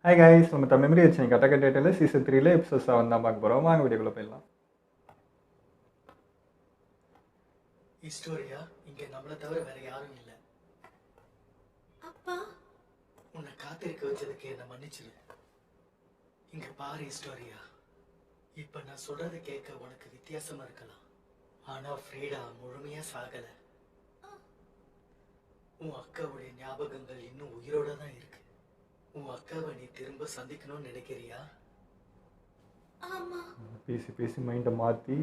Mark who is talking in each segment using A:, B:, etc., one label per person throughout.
A: Hi guys, நம்ம memory வச்சு நீங்கள் கட்டக்க டேட்டில் சீசன் 3 எபிசோட் 7 தான் பார்க்க போகிறோம். வாங்க வீடியோக்குள்ளே போயிடலாம்.
B: ஹிஸ்டோரியா இங்க நம்மள தவிர வேற யாரும் இல்ல.
C: அப்பா,
B: உன்னை காத்திருக்க வச்சதுக்கு என்ன மன்னிச்சிரு. இங்க பாரு ஹிஸ்டோரியா, இப்ப நான் சொல்றதை கேட்க உனக்கு வித்தியாசமா இருக்கலாம். ஆனா ஃப்ரீடா முழுமையா சாகல. உன் அக்காவுடைய ஞாபகங்கள் இன்னும் உயிரோட தான் இருக்கு. உன் அக்காவை நீ திரும்ப சந்திக்கணும்னு நினைக்கிறியா?
C: ஆமா.
A: பேசி பேசி மைண்டை மாற்றி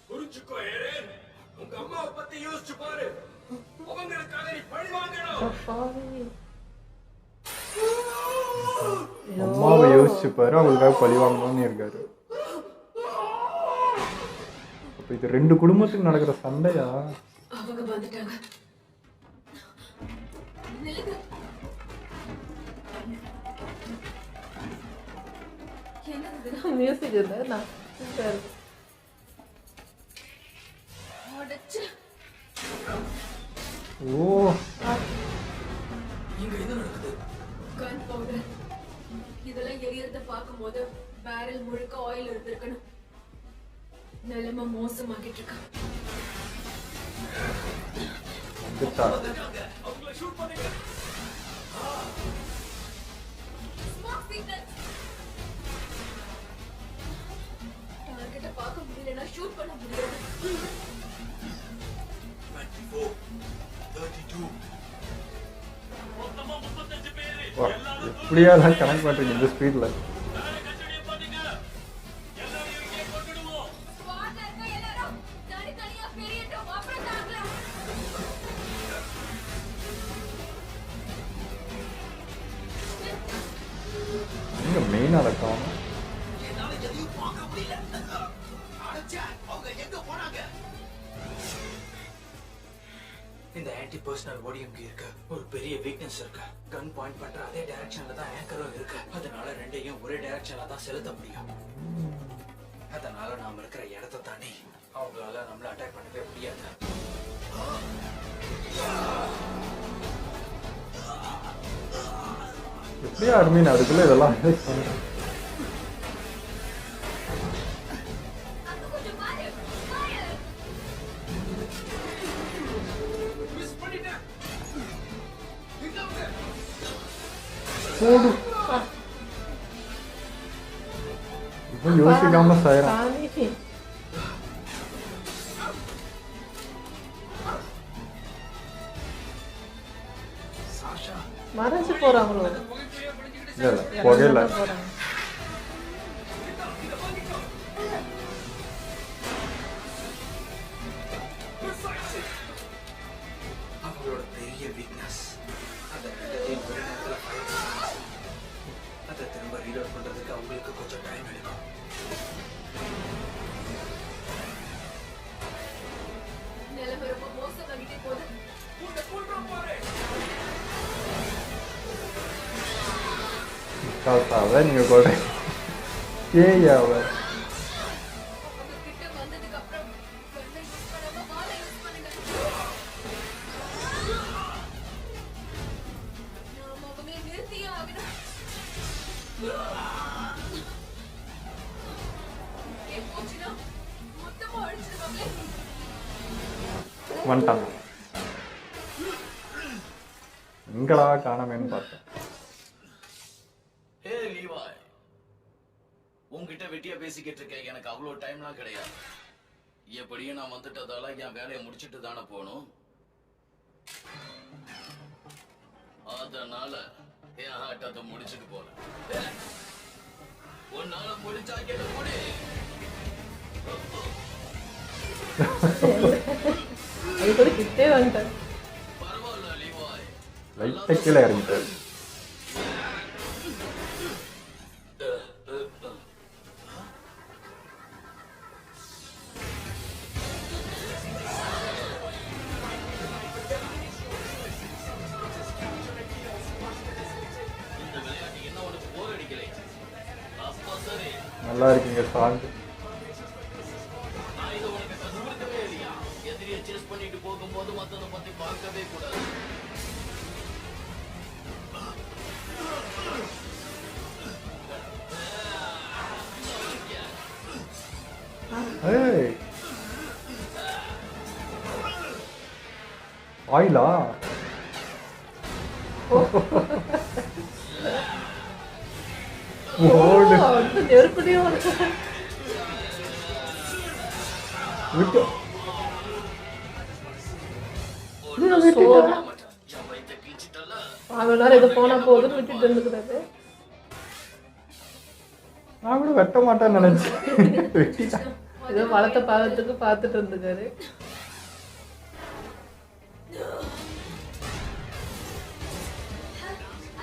D: புரிஞ்சுக்கோ ஏரேன், உங்க அம்மாவை பத்தி யோசிச்சு பாரு. அவங்களுக்காக நீ பழி வாங்கணும்.
A: அம்மாவை யோசிச்சுப்பாரு, அவங்களுக்காக பழி வாங்கணும்னு இருக்காரு. அப்போ இது 2 குடும்பத்துக்கு நடக்கிற சண்டையா?
C: அவங்க வந்துட்டாங்க. என்னது மியூசிக் இல்ல? நான் சூப்பர். அடச்சே.
A: ஓ,
B: இங்க என்ன நடக்குது?
C: Gunpowder. இதெல்லாம் எரியறத பாக்கும்போது பேரல் முழுக்க ஆயில் இருந்திருக்கணும். நிலைமை மோசமாகிட்டு இருக்கு.
A: வந்துட்டா.
D: அவங்கள ஷூட் பண்ணுங்க.
C: Smoke signal. டார்கெட்ட பார்க்க முடியலனா ஷூட் பண்ண முடியாது.
D: 24, 32. மொத்தமா 35 பேரு.
A: வா, எப்படியா தான் கணக்கு பண்ணுறீங்க இந்த ஸ்பீடில்?
D: கச்சடியை பண்ணுங்க. எல்லாரும் இங்கே கொண்டுடுவோம்.
C: ஸ்குவாட்ல இருக்க எல்லாரும் தனித்தனியா பிரியட்டும். அப்புறம் தாங்கலாம்.
A: இங்கே மெயினாக இருக்கான்.
B: என்னால எதையும் பார்க்க முடியல. அடச்சே, அவங்க எங்க போனாங்க? இந்த ஆன்டி பர்சனல் ஓடிஎம்க்கு இருக்கு ஒரு பெரிய வீக்னஸ் இருக்கு. கன் பாயிண்ட் பண்ற அதே டைரக்ஷன்ல தான் ஆங்கரும் இருக்கு. அதனால ரெண்டையும் ஒரே டைரக்ஷன்ல தான் செலுத்த முடியும். அதனால நாம இருக்கிற இடத்தை தாண்டி அவங்களால நம்மள அட்டாக் பண்ணவே முடியாது.
A: எப்படியா அருமீன் அதுக்குள்ளே இதெல்லாம் பண்ணுறேன்.
C: அங்க கொஞ்சம் பாரு. ஃபயர்.
D: மிஸ் பண்ணிட்டேன். இங்க
A: போடு. இவன் யோசிக்காம செய்யறான்.
B: சாஷா
E: மறைஞ்சு போறாங்களோ?
A: இல்லை புகையில
B: அவங்களோட பெரிய வீக்னஸ் அதை ரெண்டத்தையும் ஒரே நேரத்தில் ஃபயர் பண்ணணும். அதை திரும்ப ரீலோட் பண்றதுக்கு அவங்களுக்கு கொஞ்சம் டைம் எடுக்கும்.
C: நிலைமை ரொம்ப மோசமாகிட்டே போகுது.
D: உன்னை கொல்றோம் பாரு.
A: காசாவை நீங்கள் கூட ஏயாவ
C: அவங்க கிட்ட வந்ததுக்கு அப்புறம் கண்ணை யூஸ் பண்ணாம வாளை யூஸ் பண்ணுங்க. நாம அவங்கள நிறுத்தியே ஆகணும். ஏன் போச்சுன்னா மொத்தமா அழிச்சிருவாங்களே.
A: வந்துட்டாங்க. எங்கடா காணாமேன்னு பார்த்தேன்.
F: ஹே லீவாய், உன்கிட்ட வெட்டியா பேசிக்கிட்டு இருக்கேன். எனக்கு அவ்வளோ டைம்லாம் கிடையாது. எப்படியும் நான் வந்துட்டதால என் வேலையை முடிச்சிட்டு தானே போகணும். அதனால என் ஆட்டத்தை முடிச்சிட்டு போறேன். உன்னால முடிச்சா கேட்ட முடி.
E: அது கூட கிட்டே வந்துட்டேன்.
F: பரவாயில்ல லீவாய்.
A: லைட்டாக கீழே இறங்கிட்டாரு.
F: இந்த விளையாட்டு என்ன உனக்கு போர் அடிக்கலை? அப்ப சரி,
A: நல்லா இருக்குங்க சாங்.
F: நான் இதை உனக்கு கற்றுக் கொடுக்கவே இல்லையா? எதிரி இருக்கும்போது மத்தத பத்தி பார்க்கவே கூடாது.
A: ஏய் ஆயிலா ஓடு
E: வந்து நெருப்புலயும் இருக்கு.
A: விட்டு
E: சோறு.
F: என் வயித்தை கிழிச்சிட்டல.
E: அவ்வளவு நேரம் இது போனா போகுதுன்னு விட்டுட்டு இருந்துக்கிறாரு.
A: நான் கூட வெட்ட மாட்டேன்னு நினைச்சேன் வெட்டிட்டேன்.
E: ஏதோ வளர்த்த பாவத்துக்கு பார்த்துட்டு இருந்துக்காரு.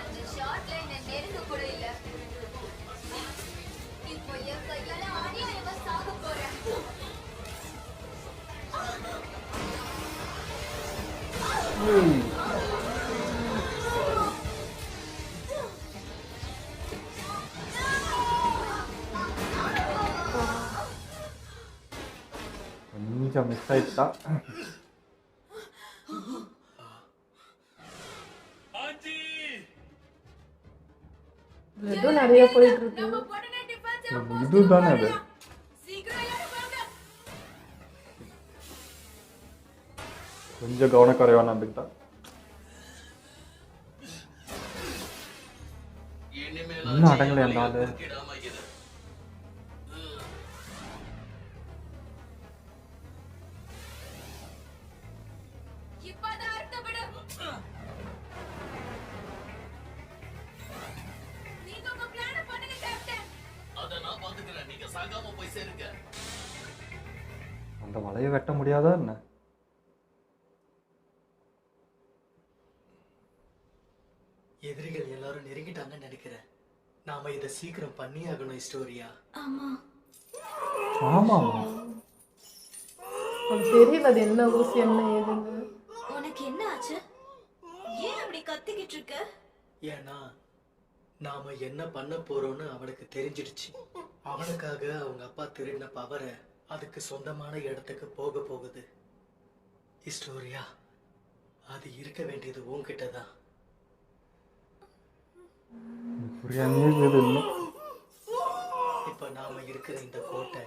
C: அந்த ஷார்ட்ல என்ன நெருங்க கூட இல்ல. இப்போ என் கையால அநியாயமா சாக போறேன்.
A: ஏய். கொஞ்சம் மிஸ் ஆயிட்டா.
D: ஆச்சி
E: ஏதோ நிறைய போயிட்டு இருக்கு.
C: நம்ம உடனே டிஃபென்ஸ்
A: இதுதானே அது.
C: சீக்கிரம் யாரும் வாங்க.
A: கொஞ்சம் கவனக்குறைவா நடந்துக்கிட்டா.
F: இனிமேல்
A: இன்னும் அடங்கலையா அந்த ஆளு?
F: குறுக்கிடாம இரு.
C: இப்பதான் அர்த்தப்படு. நீங்க உங்க பிளான பண்ணுங்க கேப்டன்.
F: அத நான் பாத்துக்கிறேன். நீங்க சாகாம போய் சேருங்க.
A: அந்த வலையை வெட்ட முடியாதா என்ன?
B: எதிரிகள் எல்லாரும் நெருங்கிட்டாங்கன்னு நினைக்கிறேன். நாம இதை சீக்கிரம் பண்ணி ஆகணும் ஹிஸ்டோரியா.
C: ஆமா.
A: ஆமா
E: அவனுக்கு தெரியல அது என்ன ஊசி என்ன ஏதுன்னு.
C: உனக்கு என்ன ஆச்சு? ஏன் அப்படி கத்திக்கிட்டு இருக்க?
B: ஏன்னா நாம என்ன பண்ண போறோம்னு அவனுக்கு தெரிஞ்சிடுச்சு. அவனுக்காக அவங்க அப்பா திருடின பவரை அதுக்கு சொந்தமான இடத்துக்கு போக போகுது. ஹிஸ்டோரியா, அது இருக்க வேண்டியது உன்கிட்ட தான்.
A: புரியாமையே இருக்குது இன்னும்.
B: இப்ப நாம இருக்கிற இந்த கோட்டை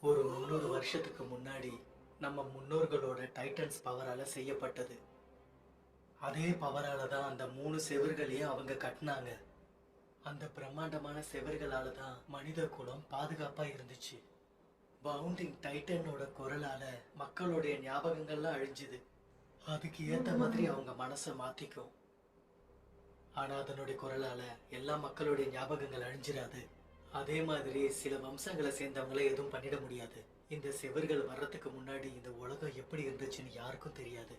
B: ஒரு 300 வருஷத்துக்கு முன்னாடி நம்ம முன்னோர்களோட டைட்டன்ஸ் பவரால செய்யப்பட்டது. அதே பவரால தான் அந்த 3 செவர்களையும் அவங்க கட்டினாங்க. அந்த பிரம்மாண்டமான செவர்களால தான் மனித குலம் பாதுகாப்பா இருந்துச்சு. பவுண்டிங் டைட்டனோட குரலால மக்களுடைய ஞாபகங்கள்லாம் அழிஞ்சுது. அதுக்கு ஏத்த மாதிரி அவங்க மனசை மாத்திக்கும். ஆனா அதனுடைய குரலால எல்லா மக்களுடைய ஞாபகங்கள் அழிஞ்சிடாது. அதே மாதிரி சில வம்சங்களை சேர்ந்தவங்கள எதுவும் பண்ணிட முடியாது. இந்த செவர்கள் வர்றதுக்கு முன்னாடி இந்த உலகம் எப்படி இருந்துச்சுன்னு யாருக்கும் தெரியாது.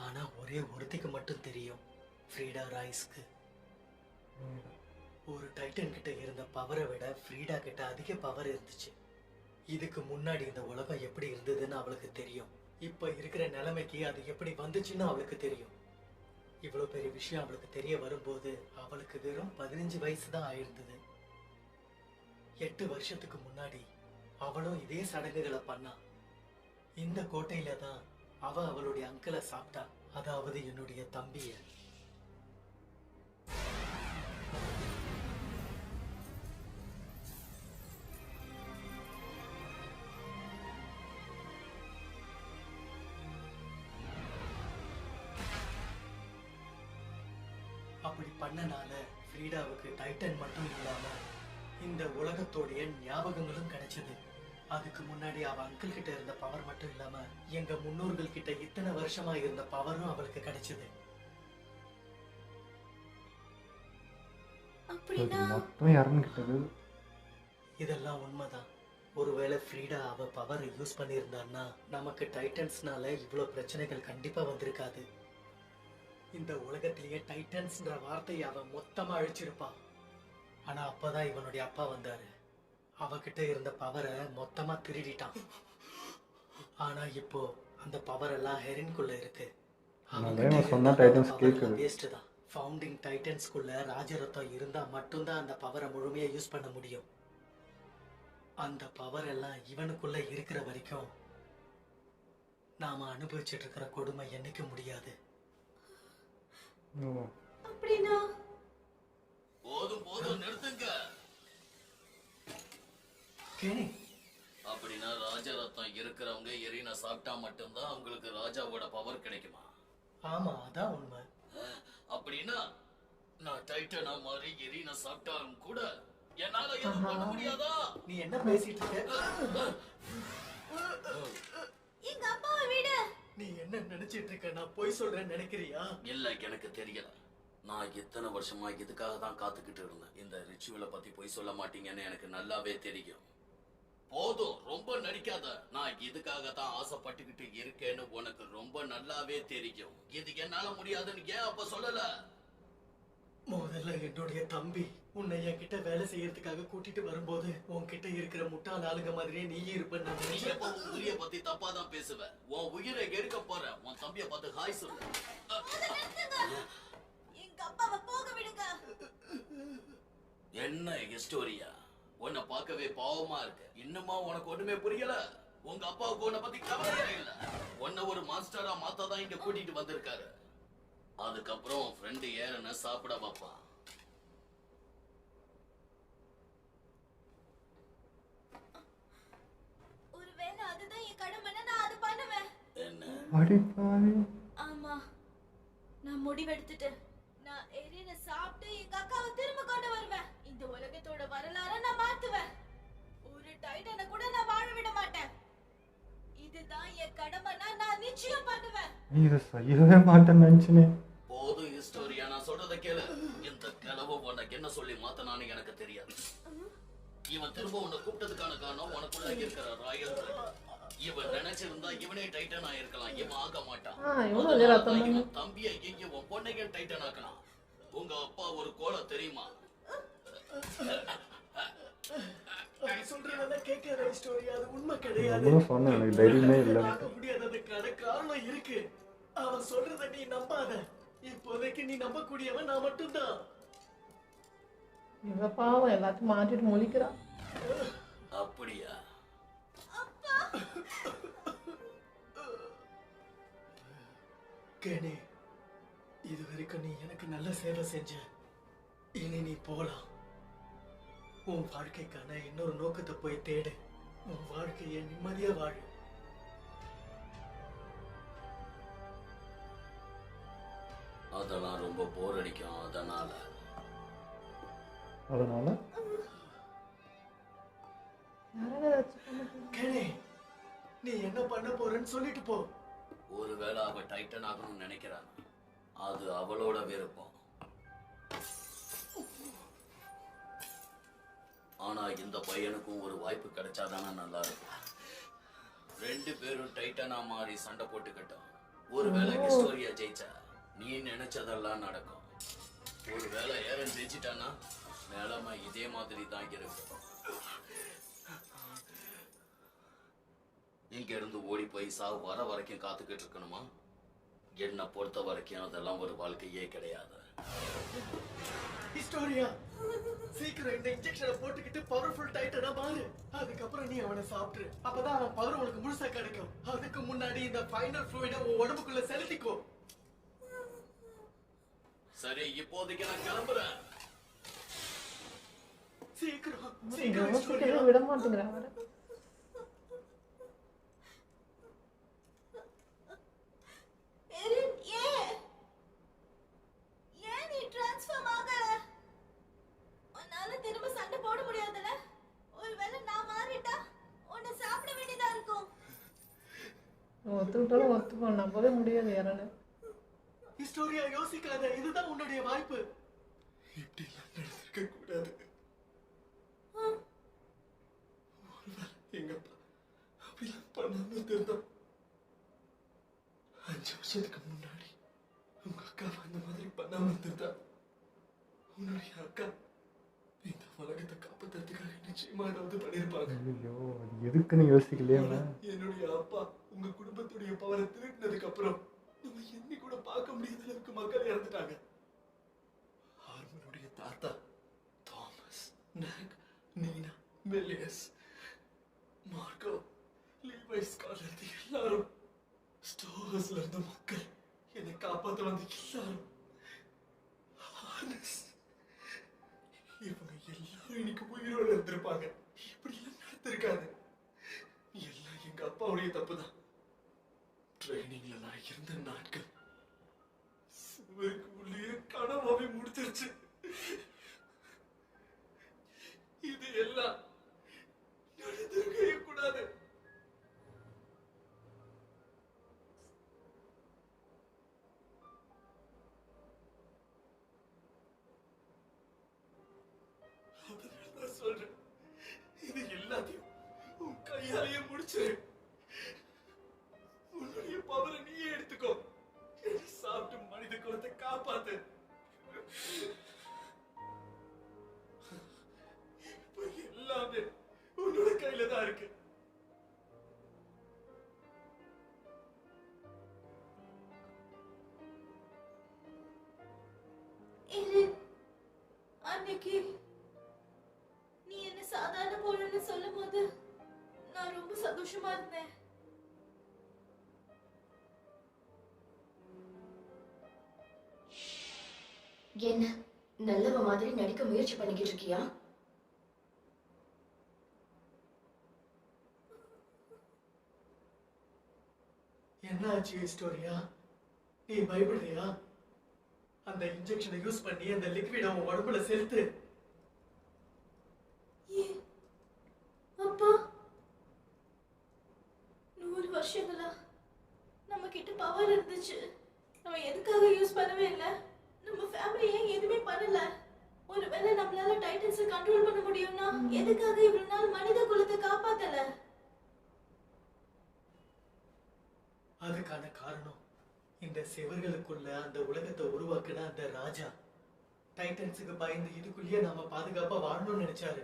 B: ஆனா ஒரே ஒருத்திக்கு மட்டும் தெரியும், ஃப்ரீடா ராய்ஸ்க்கு. ஒரு டைட்டன் கிட்ட இருந்த பவரை விட ஃப்ரீடா கிட்ட அதிக பவர் இருந்துச்சு. இதுக்கு முன்னாடி இந்த உலகம் எப்படி இருந்ததுன்னு அவளுக்கு தெரியும். இப்ப இருக்கிற நிலைமைக்கு அது எப்படி வந்துச்சுன்னு அவளுக்கு தெரியும். இவ்வளவு பெரிய விஷயம் அவளுக்கு தெரிய வரும்போது அவளுக்கு வெறும் 15 வயசு தான் ஆயிருந்தது. 8 வருஷத்துக்கு முன்னாடி அவளும் இதே சடங்குகளை பண்ணா. இந்த கோட்டையில தான் அவளுடைய அங்கிளை சாப்பிட்டா, அதாவது என்னுடைய தம்பிய. அப்படி பண்ணனால ஃப்ரீடாவுக்கு டைட்டன் மட்டும் இல்லாம இந்த உலகத்தோடைய ஞாபகங்களும் கிடைச்சது. அதுக்கு முன்னாடி அவ அங்கிள் கிட்ட இருந்த பவர் மட்டும் இல்லாம எங்க முன்னோர்கள் கிட்ட இத்தனை வருஷமா இருந்த பவரும் அவளுக்கு கிடைச்சது.
C: அப்படின்னா
A: மொத்தம் இறந்துக்கிட்டது.
B: இதெல்லாம் உண்மைதான். ஒருவேளை ஃப்ரீடா அவ பவர் யூஸ் பண்ணியிருந்தான்னா நமக்கு டைட்டன்ஸ்னால இவ்வளவு பிரச்சனைகள் கண்டிப்பா வந்திருக்காது. இந்த உலகத்திலேயே டைட்டன்ஸ்ன்ற வார்த்தையை அவன் மொத்தமா அழிச்சிருப்பான். ஆனா அப்பதான் இவனுடைய அப்பா வந்தாரு. அவகிட்ட இருந்த பவரை மொத்தமா திருடிட்டான். ஆனா இப்போ அந்த பவர் எல்லாம் ஹெரின்குள்ள இருக்கு.
A: சொன்னா டைட்டன்ஸ் கேக்குது.
B: வேஸ்ட் தான். ஃபவுண்டிங் டைட்டன்ஸ்குள்ள ராஜரத்தம் இருந்தா மட்டும்தான் அந்த பவரை முழுமையா யூஸ் பண்ண முடியும். அந்த பவர் எல்லாம் இவனுக்குள்ள இருக்கிற வரைக்கும் நாம அனுபவிச்சுட்டு இருக்கிற கொடுமை என்னைக்கு முடியாது.
A: ஓ
C: அப்படின்னா
F: போதும் போதும் நிறுத்துங்க.
B: கேணி,
F: அப்படின்னா ராஜரத்னம் இருக்கிறவங்க எரினா சாப்பிட்டா மட்டும்தான் அவங்களுக்கு ராஜாவோட பவர் கிடைக்குமா?
B: ஆமா அதான் உண்மை.
F: அப்படின்னா நான் டைட்டனா மாதிரி எரினா சாப்பிட்டாலும் கூட என்னால எதுவும் பண்ண முடியாதா?
B: நீ என்ன பேசிட்டு இருக்க?
C: எங்க அப்பாவை விடு.
B: நீ என்ன நினைச்சிட்டு இருக்க? நான் பொய் சொல்றேன்னு நினைக்கிறியா?
F: இல்ல, எனக்கு தெரியல. நான் இத்தனை வருஷமா இதுக்காக தான் காத்துக்கிட்டு இருந்தேன். இந்த ரிச்சுவலை பத்தி பொய் சொல்ல மாட்டீங்கன்னு எனக்கு நல்லாவே தெரியும். போதும், ரொம்ப நடிக்காத. நான் இதுக்காக தான் ஆசைப்பட்டுக்கிட்டு இருக்கேன்னு உனக்கு ரொம்ப நல்லாவே தெரியும். இது என்னால முடியாதுன்னு ஏன் அப்ப சொல்லல?
B: முதல்ல என்னுடைய தம்பி உன்னை என்கிட்ட வேலை செய்யறதுக்காக கூட்டிட்டு வரும்போது உன்கிட்ட இருக்கிற முட்டாள் ஆளுங்க மாதிரியே நீயும் இருப்பேன்னு நான்
F: நீ
B: நினைச்சேன்.
F: எப்ப உன் உயிரை பத்தி தப்பா தான் பேசுவ. உன் உயிரை எடுக்க போற. உன் தம்பிய பார்த்து ஹாய் சொல்லு.
C: எங்க அப்பாவை போக விடுங்க.
F: என்ன ஹிஸ்டோரியா? உன்னை பார்க்கவே பாவமா இருக்கு. இன்னுமா உனக்கு ஒண்ணுமே புரியல? உங்க அப்பாவுக்கு உன்னை பத்தி கவலையே இல்ல. உன்னை ஒரு மாஸ்டரா மாத்தாதான் இங்க கூட்டிட்டு வந்திருக்காரு. அதுக்கப்புறம் உன் ஃப்ரெண்டு ஏறன சாப்பிட வைப்பான்.
C: ஒருவேளை அதுதான் என் கடமைன்னா நான் அது பண்ணுவேன்.
F: என்ன?
A: அடிப்பாவி.
C: ஆமா, நான் முடிவெடுத்துட்டேன். நான் எரின சாப்பிட்டு எங்க அக்காவை திரும்ப கொண்டு வருவேன். இந்த உலகத்தோட வரலாறை நான் மாத்துவேன். ஒரு டைட்டனை கூட நான் வாழ விட மாட்டேன். இதுதான் என் கடமைன்னா நான் நிச்சயம் பண்ணுவேன்.
A: இதை செய்யவே மாட்டேன்னு நினைச்சுனே.
F: போதும் ஹிஸ்டோரியா, நான் சொல்றத கேளு. இந்த கிழவு உனக்கு என்ன சொல்லி மாத்தனான்னு எனக்கு தெரியாது. இவன் திரும்ப உன்னை கூப்பிட்டதுக்கான காரணம் உனக்குள்ள இருக்கிற ராயல் பிளட். இவன் நினைச்சிருந்தா இவனே டைட்டன் ஆயிருக்கலாம். இவன் ஆக மாட்டான்.
E: எவ்வளவு ரத்தம் பண்ணு.
F: இவன் தம்பியை எங்க உன் பொண்ணையும் டைட்டன் ஆக்கலாம். உங்க அப்பா ஒரு கோலை தெரியுமா?
B: நீ சொல்றதெல்லாம் கேட்காத ஹிஸ்டோரி, அது உண்மை கிடையாது.
A: நம்மளும் சொன்னேன் எனக்கு தைரியமே இல்லை.
B: பார்க்க முடியாததுக்கான காரணம் இருக்கு. அவன் சொல்றத நீ நம்பாத. இப்போதைக்கு நீ நம்பக்கூடியவன் நான் மட்டும்தான்.
E: இவ பாவம் எல்லாத்தையும் மாட்டிட்டு முழிக்கிறா.
F: அப்படியா?
B: கேணி, இது வரைக்கும் நீ எனக்கு நல்ல சேவை செஞ்ச. இனி நீ போலாம். உன் வாழ்க்கைக்கான இன்னொரு நோக்கத்தை போய் தேடு. உன் வாழ்க்கையை நிம்மதியா வாழு.
F: அதெல்லாம் ரொம்ப போர் அடிக்கும். அதனால
E: யாராவது ஏதாச்சும் பண்ண
B: கேணி, நீ என்ன பண்ண போறேன்னு சொல்லிட்டு போ.
F: ஒருவேளை அவ டைட்டன் ஆகணும்னு நினைக்கிறான். அது அவளோட விருப்பம். ஆனா இந்த பையனுக்கும் ஒரு வாய்ப்பு கிடைச்சாதானே நல்லா இருக்கும். ரெண்டு பேரும் டைட்டனா மாறி சண்டை போட்டுக்கிட்டோம். ஒருவேளை ஹிஸ்டோரியா ஜெயிச்சா நீ நினைச்சதெல்லாம் நடக்கும். ஒருவேளை ஏரன் ஜெயிச்சிட்டானா நிலைமை இதே மாதிரி தான் இருக்கும். இங்க இருந்து ஓடி போய் சாவு வர வரைக்கும் காத்துக்கிட்டு இருக்கணுமா? என்னை பொறுத்த வரைக்கும் அதெல்லாம் ஒரு வாழ்க்கையே கிடையாது.
B: ஹிஸ்டோரியா, சீக்கிரம் இந்த இன்ஜெக்ஷனை போட்டுக்கிட்டு பவர்ஃபுல் டைட்டனா மாறு. அதுக்கப்புறம் நீ அவனை சாப்பிட்டுரு. அப்பதான் அவன் பவர் உனக்கு முழுசா கிடைக்கும். அதுக்கு முன்னாடி இந்த ஃபைனல் ஃப்ளூயிட உன் உடம்புக்குள்ள செலுத்திக்கோ.
F: சரி, இப்போதைக்கு நான் கிளம்புறேன்.
B: சீக்கிரம்
E: இங்க
B: சீக்கிரம் ஹிஸ்டோரியா.
E: யோசிக்கவே விட மாட்டேங்கிறா அவரை.
C: எரின், ஏன் நீ டிரான்ஸ்ஃபார்ம் ஆகல? உன்னால திரும்ப சண்டை போட முடியாதுல? ஒருவேளை நான் மாறிட்டா உன்னை சாப்பிட வேண்டியதா இருக்கும்.
E: ஒத்துக்கிட்டாலும் ஒத்துக்கணும், நம்பவே முடியாது யாரால.
B: ஹிஸ்டோரியா, யோசிக்காத. இதுதான் உன்னுடைய வாய்ப்பு. இப்படி எல்லாம் நடந்திருக்க கூடாது. எங்க அப்பா அப்படிலாம் பண்ணாம திருந்தோம். 5 வருஷத்துக்கு முன்னாடி உங்க அக்கா அந்த மாதிரி பண்ணாம இருந்தா உன்னுடைய அக்கா இந்த உலகத்தை காப்பாத்துறதுக்காக நிச்சயமா ஏதாவது பண்ணிருப்பாங்க.
A: ஐயோ, அது எதுக்குன்னு யோசிக்கலையே.
B: என்னுடைய அப்பா உங்க குடும்பத்துடைய பவரை திருட்டினதுக்கு அப்புறம் நம்ம எண்ணி கூட பார்க்க முடியாத அளவுக்கு மக்கள் இறந்துட்டாங்க. ஹார்மனுடைய தாத்தா தாமஸ், நாக், நீனா, மெல்லியஸ், மார்க்கோ, லீவை ஸ்காலர் எல்லாரும் யூனிவர்ஸ்ல இருந்த மக்கள் என்னை காப்பாத்த வந்து எல்லாரும் இவங்க எல்லாரும் இன்னைக்கு உயிரோட இருந்திருப்பாங்க. இப்படி எல்லாம் நடந்திருக்காது. எல்லாம் எங்க அப்பாவுடைய தப்புதான். ட்ரைனிங்ல நான் இருந்த நாட்கள் சுவருக்கு உள்ளே கனவாவே முடிச்சிருச்சு. இது எல்லாம் நடந்திருக்கவே கூடாது. அதனால சொல்றேன், இது எல்லாத்தையும் உன் கையாலேயே முடிச்சிரு. உன்னுடைய பவரை நீயே எடுத்துக்கோ. சாப்பிட்டு மனித குலத்தை காப்பாத்து. இப்ப எல்லாமே உன்னோட கையில தான் இருக்கு.
C: அன்னைக்கு நீ என்ன சாதாரண பொருள்னு சொல்லும் போது நான் ரொம்ப சந்தோஷமா இருந்தேன்.
G: என்ன நல்லவ மாதிரி நடிக்க முயற்சி பண்ணிக்கிட்டு இருக்கியா?
B: என்ன ஆச்சு ஹிஸ்டோரியா? நீ பயப்படுறியா? அந்த இன்ஜெக்ஷனை யூஸ் பண்ணி அந்த லிக்விட் அவன் உடம்புல செலுத்து.
C: அப்பா 100 வருஷங்களா நம்ம கிட்ட பவர் இருந்துச்சு. நம்ம எதுக்காக யூஸ் பண்ணவே இல்லை? நம்ம ஃபேமிலி ஏன் எதுவுமே பண்ணல? ஒருவேளை நம்மளால டைட்டன்ஸை கண்ட்ரோல் பண்ண முடியும்னா எதுக்காக இவ்வளவு நாள் மனித குலத்தை காப்பாத்தல?
B: அதுக்கான காரணம் இந்த செவர்களுக்குள்ள அந்த உலகத்தை உருவாக்குன அந்த ராஜா டைட்டன்ஸுக்கு பயந்து இதுக்குள்ளேயே நாம பாதுகாப்பா வாழணும்னு நினைச்சாரு.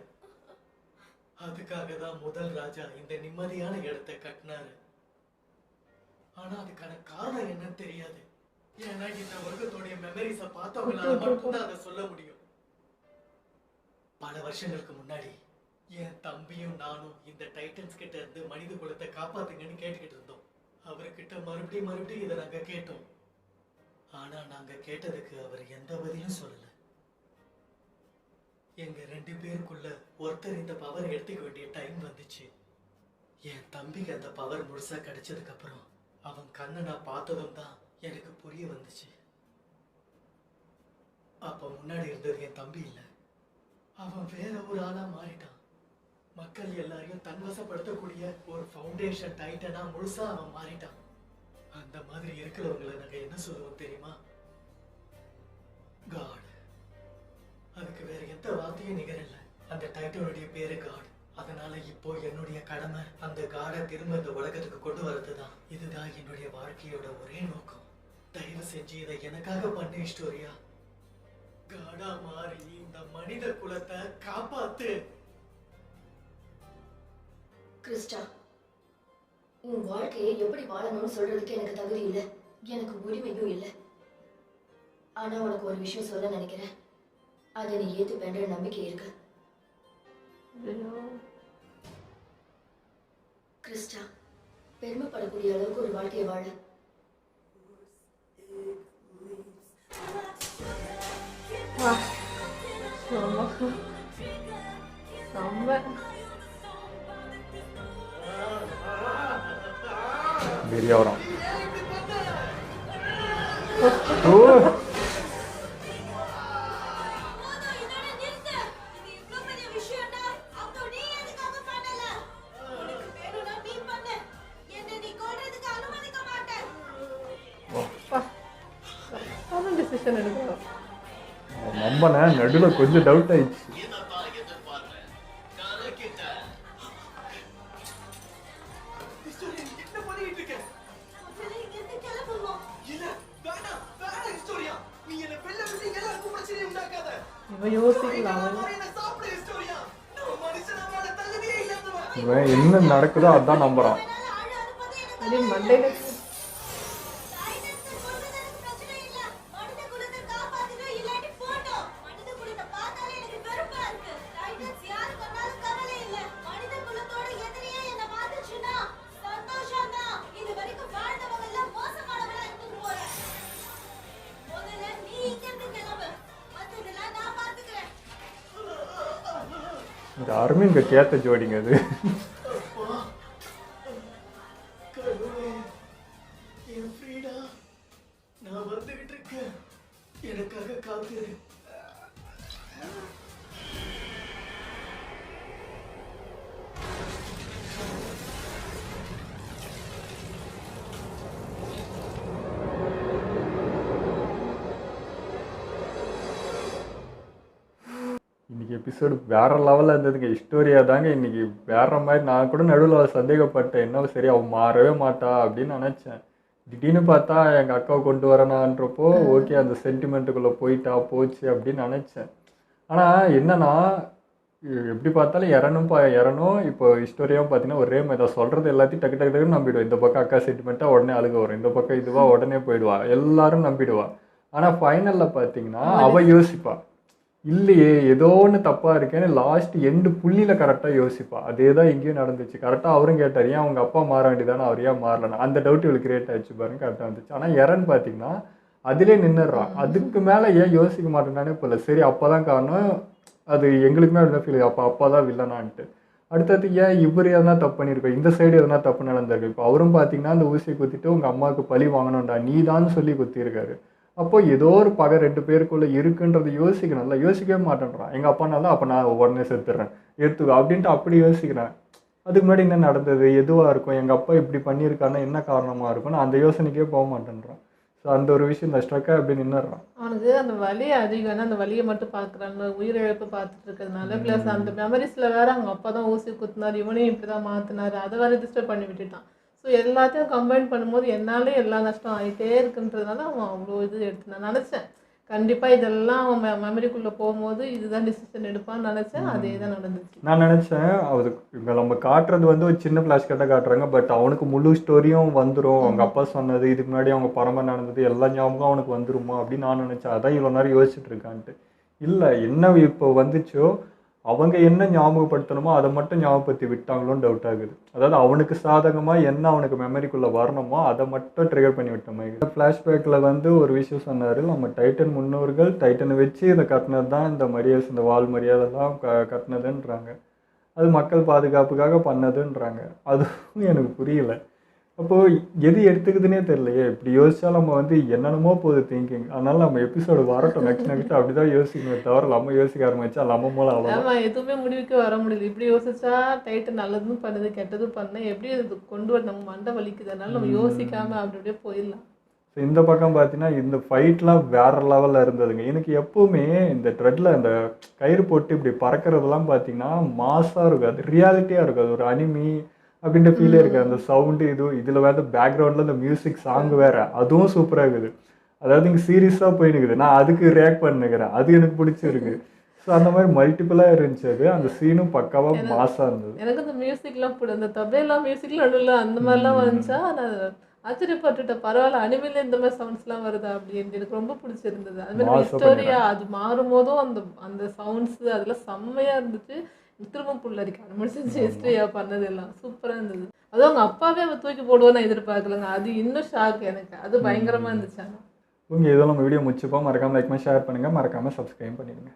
B: அதுக்காக தான் முதல் ராஜா இந்த நிம்மதியான இடத்தை கட்டினாரு. ஆனா அதுக்கான காரணம் என்னன்னு தெரியாது. ஏன்னா இந்த உலகத்தோடைய மெமரிஸ பார்த்தவங்களால மட்டும்தான் அதை சொல்ல முடியும். பல வருஷங்களுக்கு முன்னாடி என் தம்பியும் நானும் இந்த டைட்டன்ஸ் கிட்ட இருந்து மனித குலத்தை காப்பாத்துங்கன்னு கேட்டுக்கிட்டு இருந்தோம். அவர்கிட்ட மறுபடியும் இதை நாங்க கேட்டோம். ஆனா நாங்க கேட்டதுக்கு அவர் எந்த பதிலும் சொல்லல. எங்க 2 பேருக்குள்ள ஒருத்தர் இந்த பவர் எடுத்துக்க வேண்டிய டைம் வந்துச்சு. என் தம்பிக்கு அந்த பவர் முழுசா கிடைச்சதுக்கு அப்புறம் அவன் கண்ணை நான் பார்த்ததும் தான் எனக்கு புரிய வந்துச்சு. அப்ப முன்னாடி இருந்தது என் தம்பி இல்ல, அவன் வேற ஒரு ஆளா மாறிட்டான். மக்கள் எல்லாரையும் தன்வசப்படுத்தக்கூடிய ஒரு ஃபவுண்டேஷன் டைட்டனா முழுசா அவன் மாறிட்டான். அந்த மாதிரி இருக்கிறவங்களை நாங்க என்ன சொல்லுவோம் தெரியுமா? காட். அதுக்கு வேற எந்த வார்த்தையும் நிகரில்லை. அந்த டைட்டனுடைய பேரு காட். அதனால இப்போ என்னுடைய கடமை அந்த காடை திரும்ப இந்த உலகத்துக்கு கொண்டு வரதுதான். இதுதான் என்னுடைய வாழ்க்கையோட ஒரே நோக்கம். தயவு செஞ்சு இதை எனக்காக பண்ண ஹிஸ்டோரியா. காடா மாறி இந்த மனித குலத்தை காப்பாத்து.
G: கிறிஸ்டா, உன் வாழ்க்கையை எப்படி வாழணும்னு சொல்றதுக்கு எனக்கு தகுதி இல்லை, எனக்கு உரிமையும் இல்லை. ஆனா உனக்கு ஒரு விஷயம் சொல்ல நினைக்கிறேன். அதை நீ ஏத்துப்பேன்ற நம்பிக்கை இருக்கு. கிறிஸ்டா, பெருமைப்படக்கூடிய அளவுக்கு ஒரு வாழ்க்கையை வாழ.
A: பெரிய வரும்.
E: டிசிஷன் எடுக்கணும்.
A: நம்பன நடுவில் கொஞ்சம் டவுட் ஆயிடுச்சு. இவன் என்ன நடக்குதோ அதான் நம்புறான்.
C: மனித குலத்தோட எதிரியே என்ன மாத்துச்சுன்னா சந்தோஷம் தான். இது வரைக்கும் வாழ்ந்தவங்க எல்லாம் மோசமா
A: இந்த அரவிந்த் கேத்த ஜோடிங்க அது.
B: என் ஃப்ரீடா, நான் வந்துகிட்டு இருக்கேன், எனக்காக காத்திரு.
A: இன்னைக்கு எபிசோடு வேற லெவலில் இருந்ததுங்க. ஹிஸ்டோரியா தாங்க இன்னைக்கு வேற மாதிரி. நான் கூட நடுவில் சந்தேகப்பட்டேன், என்ன சரி அவன் மாறவே மாட்டா அப்படின்னு நினச்சேன். திடீர்னு பார்த்தா எங்கள் அக்காவை கொண்டு வரனான்றப்போ ஓகே அந்த சென்டிமெண்ட்டுக்குள்ளே போயிட்டா போச்சு அப்படின்னு நினச்சேன். ஆனால் என்னன்னா எப்படி பார்த்தாலும் இறனும் இப்போ ஹிஸ்டோரியாவும் பார்த்தீங்கன்னா ஒரே மாதிரி தான். சொல்கிறது எல்லாத்தையும் டக்கு டக்கு டக்குன்னு நம்பிடுவா. இந்த பக்கம் அக்கா சென்டிமெண்ட்டாக உடனே அழுக வரும், இந்த பக்கம் இதுவா உடனே போயிடுவா, எல்லாரும் நம்பிடுவா. ஆனால் ஃபைனலில் பார்த்தீங்கன்னா அவள் யோசிப்பா, இல்லையே ஏதோ ஒன்று தப்பாக இருக்கேன்னு லாஸ்ட் எண்டு புள்ளியில் கரெக்டாக யோசிப்பா. அதே தான் இங்கேயும் நடந்துச்சு. கரெக்டாக அவரும் கேட்டார், ஏன் அவங்க அப்பா மாற வேண்டியதானே, அவர் ஏன் மாறலன்னா. அந்த டவுட் இவளுக்கு கிரியேட் ஆயிடுச்சு பாருங்க, கரெக்டாக வந்துச்சு. ஆனால் எரன் பார்த்தீங்கன்னா அதிலே நின்றுடுறான். அதுக்கு மேலே ஏன் யோசிக்க மாட்டேன்னானே போல. சரி அப்போ தான் காரணம், அது எங்களுக்குமே அப்படிதான் ஃபீல், அப்பா தான் வில்லனான்ட்டு. அடுத்தது ஏன் இவர் எதனா தப்பு பண்ணியிருக்கோம், இந்த சைடு எதனா தப்பு நடந்திருக்கு. இப்போ அவரும் பார்த்தீங்கன்னா அந்த ஊசியை குத்திட்டு உங்கள் அம்மாவுக்கு பழி வாங்கணும்டா நீ தான் சொல்லி குத்திருக்காரு. அப்போ ஏதோ ஒரு பகை 2 பேருக்குள்ளே இருக்குன்றது யோசிக்கணும்ல. யோசிக்கவே மாட்டேன்றான். எங்கள் அப்பானால அப்போ நான் உடனே செத்துடுறேன் எடுத்துக்கோ அப்படின்ட்டு அப்படி யோசிக்கிறேன். அதுக்கு முன்னாடி என்ன நடந்தது, எதுவாக இருக்கும், எங்கள் அப்பா இப்படி பண்ணியிருக்காருன்னா என்ன காரணமாக இருக்கும்னு அந்த யோசனைக்கே போக மாட்டேன்றான். ஸோ அந்த ஒரு விஷயம் இந்த ஸ்ட்ரக்காக அப்படி நின்றுறான்.
E: அவனுக்கு அந்த வலி அதிகம், அந்த வலியை மட்டும் பார்க்குறாங்க, உயிரிழப்பு பார்த்துட்டு இருக்கிறதுனால. ப்ளஸ் அந்த மெமரிஸில் வேற அவங்க அப்பா தான் ஊசி குத்துனார், இவனையும் இப்படி தான் மாற்றினார், அதை வேறு ரிஜிஸ்டர் பண்ணி விட்டுட்டான். ஸோ எல்லாத்தையும் கம்பைன் பண்ணும்போது என்னாலே எல்லா நஷ்டம் ஆகிட்டே இருக்குன்றதுனால அவன் அவ்வளோ இது எடுத்து நான் நினச்சேன். கண்டிப்பாக இதெல்லாம் அவன் மெமரிக்குள்ளே போகும்போது இதுதான் டிசிஷன் எடுப்பான்னு நினச்சேன். அதே தான் நடந்துச்சு.
A: நான் நினச்சேன் அவருக்கு இவங்க நம்ம காட்டுறது வந்து ஒரு சின்ன ஃப்ளாஷ்கட்டாக காட்டுறாங்க, பட் அவனுக்கு முழு ஸ்டோரியும் வந்துடும். அவங்க அப்பா சொன்னது, இதுக்கு முன்னாடி அவங்க பரம்பரை நடந்தது எல்லா ஞாபகம் அவனுக்கு வந்துருமா அப்படின்னு நான் நினச்சேன். அதான் இவ்வளோ நேரம் யோசிச்சுட்டு இருக்கான்ட்டு. இல்லை என்ன இப்போ வந்துச்சோ அவங்க என்ன ஞாபகப்படுத்தணுமோ அதை மட்டும் ஞாபகப்படுத்தி விட்டாங்களோன்னு டவுட் ஆகுது. அதாவது அவனுக்கு சாதகமாக என்ன அவனுக்கு மெமரிக்குள்ளே வரணுமோ அதை மட்டும் ட்ரிகர் பண்ணி விட்ட மாதிரி. இந்த ஃப்ளாஷ்பேக்கில் வந்து ஒரு விஷயம் சொன்னார், நம்ம டைட்டன் முன்னோர்கள் டைட்டனை வச்சு இதை கட்டினது தான் இந்த மரியாதை, இந்த வால் மரியாதைலாம் கட்டினதுன்றாங்க. அது மக்கள் பாதுகாப்புக்காக பண்ணதுன்றாங்க. அதுவும் எனக்கு புரியல. அப்போது எது எடுத்துக்குதுன்னே தெரியலையே. இப்படி யோசிச்சா நம்ம வந்து என்னென்னமோ போகுது திங்கிங். அதனால நம்ம எபிசோடு வரட்டும் நெக்ஸ்ட் அப்படி தான் யோசிக்கணும் தவிர நம்ம யோசிக்க ஆரம்பிச்சா நம்ம மூலம் அவ்வளோ.
E: ஆமாம், எதுவுமே முடிவுக்கு வர முடியல. இப்படி யோசிச்சா டைட்டு நல்லதும் பண்ணுது கெட்டதும் பண்ண எப்படி அது கொண்டு வர நம்ம மண்டை வலிக்குது. அதனால நம்ம யோசிக்காமல் அப்படி அப்படியே போயிடலாம்.
A: ஸோ இந்த பக்கம் பார்த்தீங்கன்னா இந்த ஃபைட்லாம் வேறு லெவலில் இருந்ததுங்க. எனக்கு எப்போவுமே இந்த த்ரெட்டில் இந்த கயிறு போட்டு இப்படி பறக்கிறதுலாம் பார்த்தீங்கன்னா மாஸாக இருக்கும், அது ரியாலிட்டியாக இருக்கும், அது ஒரு அனிமி அப்படின்ற ஃபீலே இருக்குது. அந்த சவுண்டு இதில் வேறு பேக்ரவுண்டில் இந்த மியூசிக் சாங் வேறு அதுவும் சூப்பராக இருக்குது. அதாவது இங்கே சீரியஸாக போயினுக்குது, நான் அதுக்கு ரியாக்ட் பண்ணுக்கிறேன், அது எனக்கு பிடிச்சிருக்கு. ஸோ அந்த மாதிரி மல்டிபிளாக இருந்துச்சு. அது அந்த சீனும் பக்காவாக மாஸாக இருந்தது.
E: எனக்கு அந்த மியூசிக்லாம் இந்த தபேலாம் மியூசிக்லாம் நடுவில் அந்த மாதிரிலாம் வந்துச்சா நான் ஆச்சரியப்பட்டுட்டேன். பரவாயில்ல, அனிமையில் இந்த மாதிரி சவுண்ட்ஸ்லாம் வருதா அப்படின்னு எனக்கு ரொம்ப பிடிச்சிருந்தது. அது மாதிரி ஹிஸ்டோரியா அது மாறும்போதும் அந்த அந்த சவுண்ட்ஸு அதெல்லாம் செம்மையாக இருந்துச்சு. திரும்ப புள்ளரிக்க ஆரம்பிச்சிருச்சு. ஹிஸ்டரியா பண்ணது எல்லாம் சூப்பராக இருந்தது. அதுவும் அவங்க அப்பாவே அவ தூக்கி போடுவோன்னு நான் எதிர்பார்க்கலங்க. அது இன்னும் ஷாக் எனக்கு. அது பயங்கரமாக இருந்துச்சு. ஆனால்
A: இதெல்லாம் நம்ம வீடியோ முடிச்சுப்போம். மறக்காமல் லைக் பண்ணி ஷேர் பண்ணுங்கள், மறக்காமல் சப்ஸ்கிரைப் பண்ணிடுங்க.